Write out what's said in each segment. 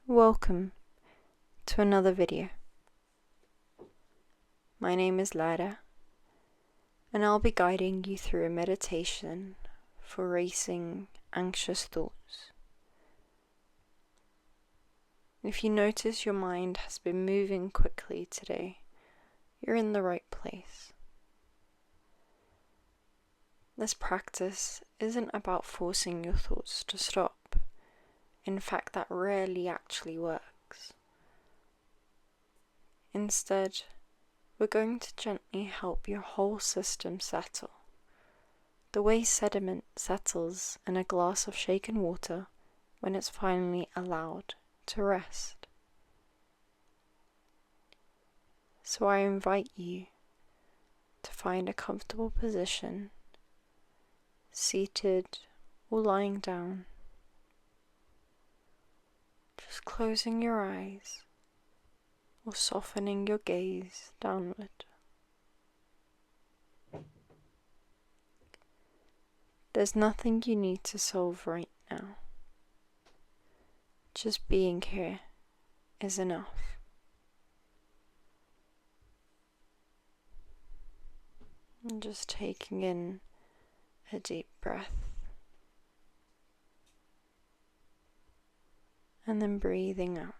Welcome to another video. My name is Lara, and I'll be guiding you through a meditation for racing, anxious thoughts. If you notice your mind has been moving quickly today, you're in the right place. This practice isn't about forcing your thoughts to stop. In fact, that rarely actually works. Instead, we're going to gently help your whole system settle, the way sediment settles in a glass of shaken water when it's finally allowed to rest. So I invite you to find a comfortable position, seated or lying down, just closing your eyes or softening your gaze downward. There's nothing you need to solve right now. Just being here is enough. And just taking in a deep breath and then breathing out.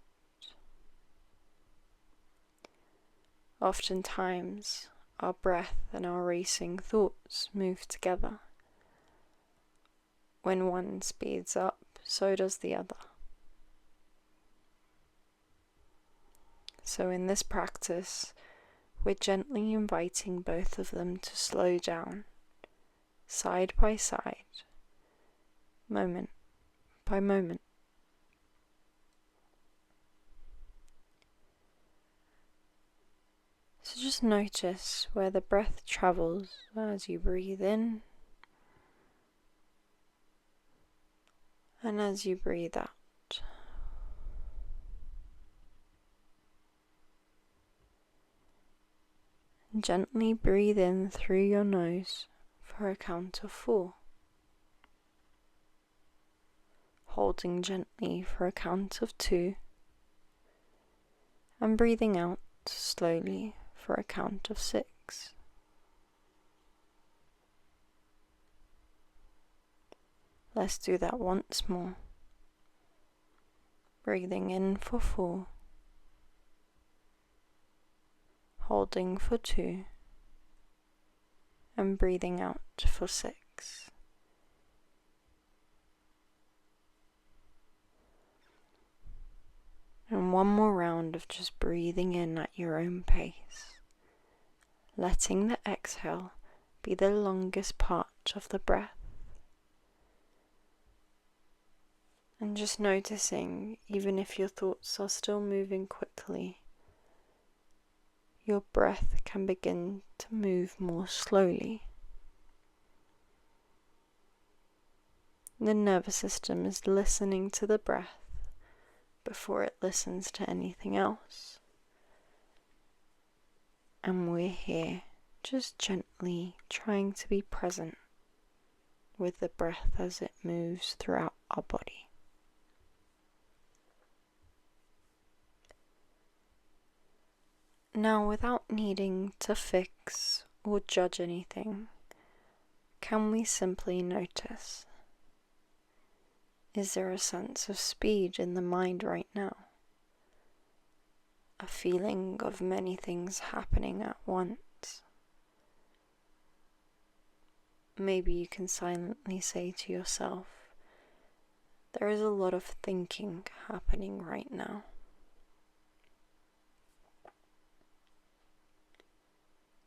Oftentimes, our breath and our racing thoughts move together. When one speeds up, so does the other. So in this practice, we're gently inviting both of them to slow down, side by side, moment by moment. So just notice where the breath travels as you breathe in and as you breathe out. Gently breathe in through your nose for a count of 4. Holding gently for a count of 2. And breathing out slowly for a count of 6. Let's do that once more. Breathing in for 4. Holding for 2. And breathing out for 6. And one more round of just breathing in at your own pace, letting the exhale be the longest part of the breath. And just noticing, even if your thoughts are still moving quickly, your breath can begin to move more slowly. The nervous system is listening to the breath before it listens to anything else. And we're here just gently trying to be present with the breath as it moves throughout our body. Now, without needing to fix or judge anything, can we simply notice? Is there a sense of speed in the mind right now? A feeling of many things happening at once? Maybe you can silently say to yourself, there is a lot of thinking happening right now.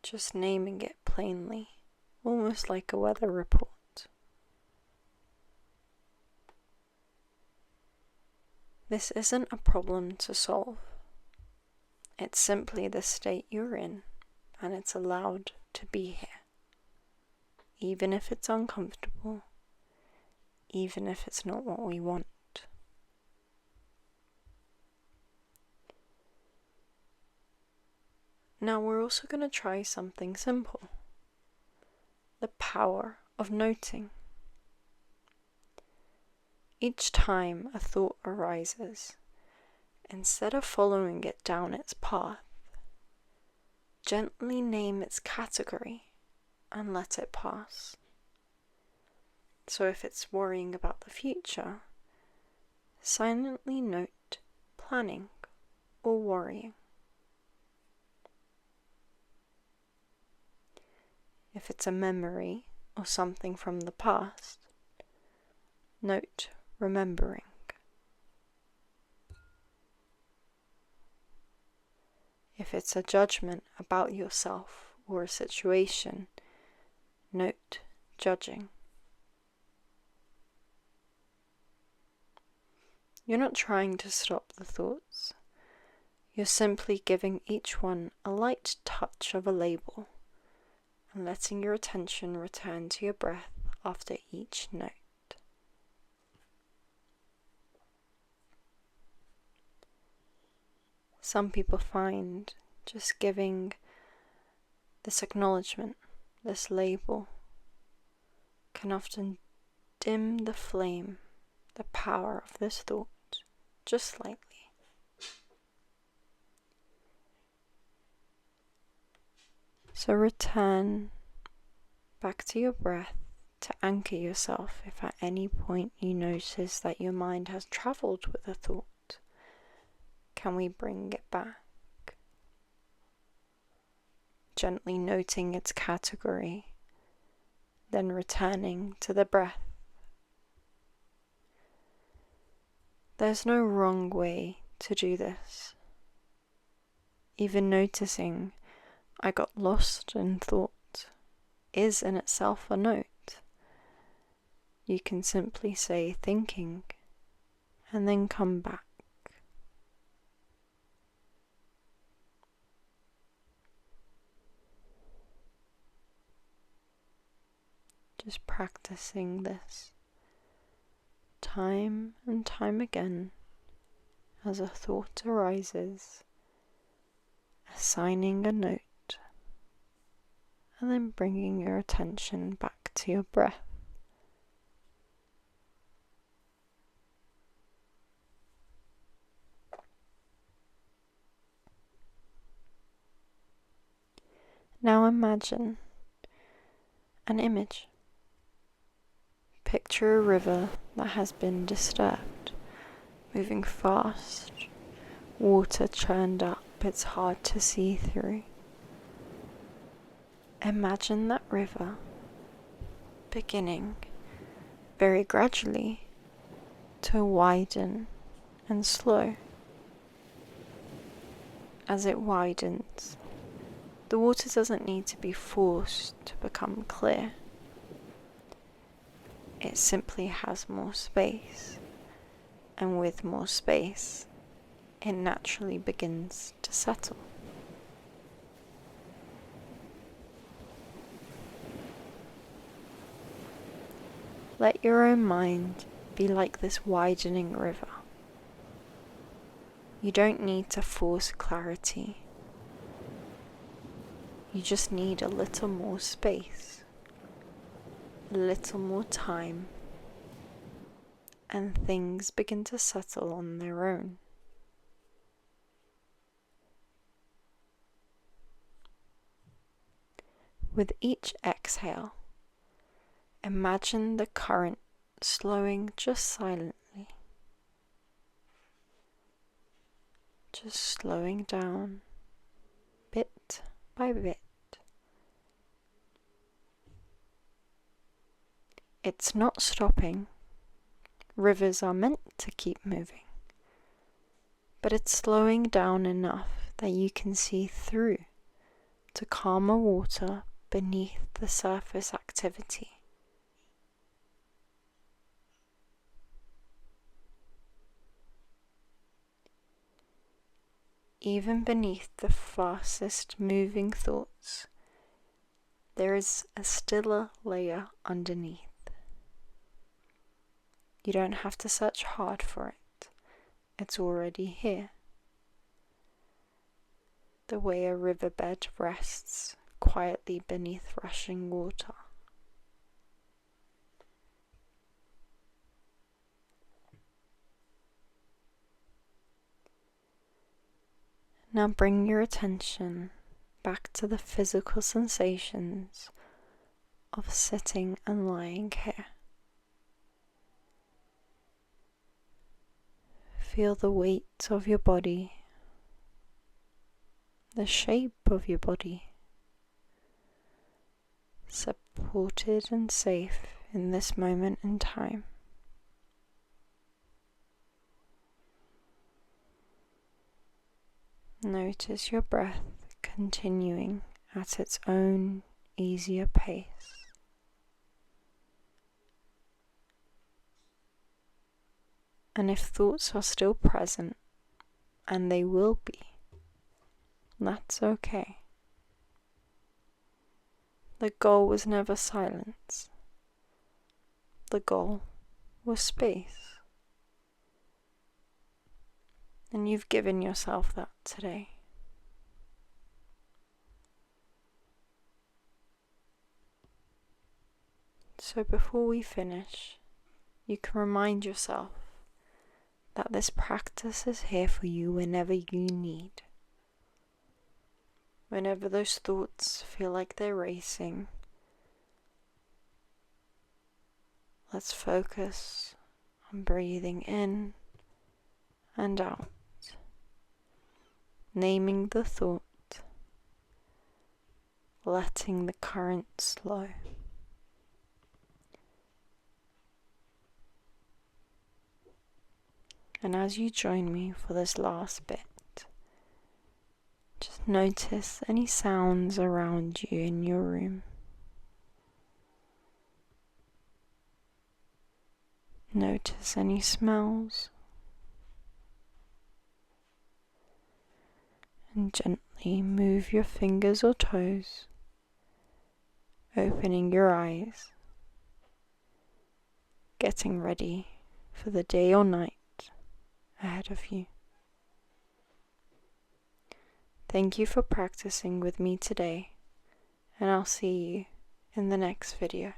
Just naming it plainly, almost like a weather report. This isn't a problem to solve. It's simply the state you're in, and it's allowed to be here. Even if it's uncomfortable, even if it's not what we want. Now we're also going to try something simple. The power of noting. Each time a thought arises, Instead of following it down its path, gently name its category and let it pass. So if it's worrying about the future, silently note planning or worrying. If it's a memory or something from the past, note remembering. If it's a judgment about yourself or a situation, note judging. You're not trying to stop the thoughts. You're simply giving each one a light touch of a label and letting your attention return to your breath after each note. Some people find just giving this acknowledgement, this label, can often dim the flame, the power of this thought, just slightly. So return back to your breath to anchor yourself if at any point you notice that your mind has travelled with a thought. Can we bring it back? Gently noting its category, then returning to the breath. There's no wrong way to do this. Even noticing I got lost in thought is in itself a note. You can simply say thinking and then come back. Just practicing this time and time again as a thought arises, assigning a note, and then bringing your attention back to your breath. Now imagine an image. Picture a river that has been disturbed, moving fast, water churned up, it's hard to see through. Imagine that river beginning very gradually to widen and slow. As it widens, the water doesn't need to be forced to become clear. It simply has more space, and with more space, it naturally begins to settle. Let your own mind be like this widening river. You don't need to force clarity. You just need a little more space, a little more time, and things begin to settle on their own. With each exhale, imagine the current slowing just silently, just slowing down bit by bit. It's not stopping. Rivers are meant to keep moving, but it's slowing down enough that you can see through to calmer water beneath the surface activity. Even beneath the fastest moving thoughts, there is a stiller layer underneath. You don't have to search hard for it. It's already here. The way a riverbed rests quietly beneath rushing water. Now bring your attention back to the physical sensations of sitting and lying here. Feel the weight of your body, the shape of your body, supported and safe in this moment in time. Notice your breath continuing at its own easier pace. And if thoughts are still present, and they will be, that's okay. The goal was never silence. The goal was space. And you've given yourself that today. So before we finish, you can remind yourself that this practice is here for you whenever you need. Whenever those thoughts feel like they're racing, let's focus on breathing in and out, naming the thought, letting the current flow. And as you join me for this last bit, just notice any sounds around you in your room. Notice any smells. And gently move your fingers or toes, opening your eyes, getting ready for the day or night ahead of you. Thank you for practicing with me today, and I'll see you in the next video.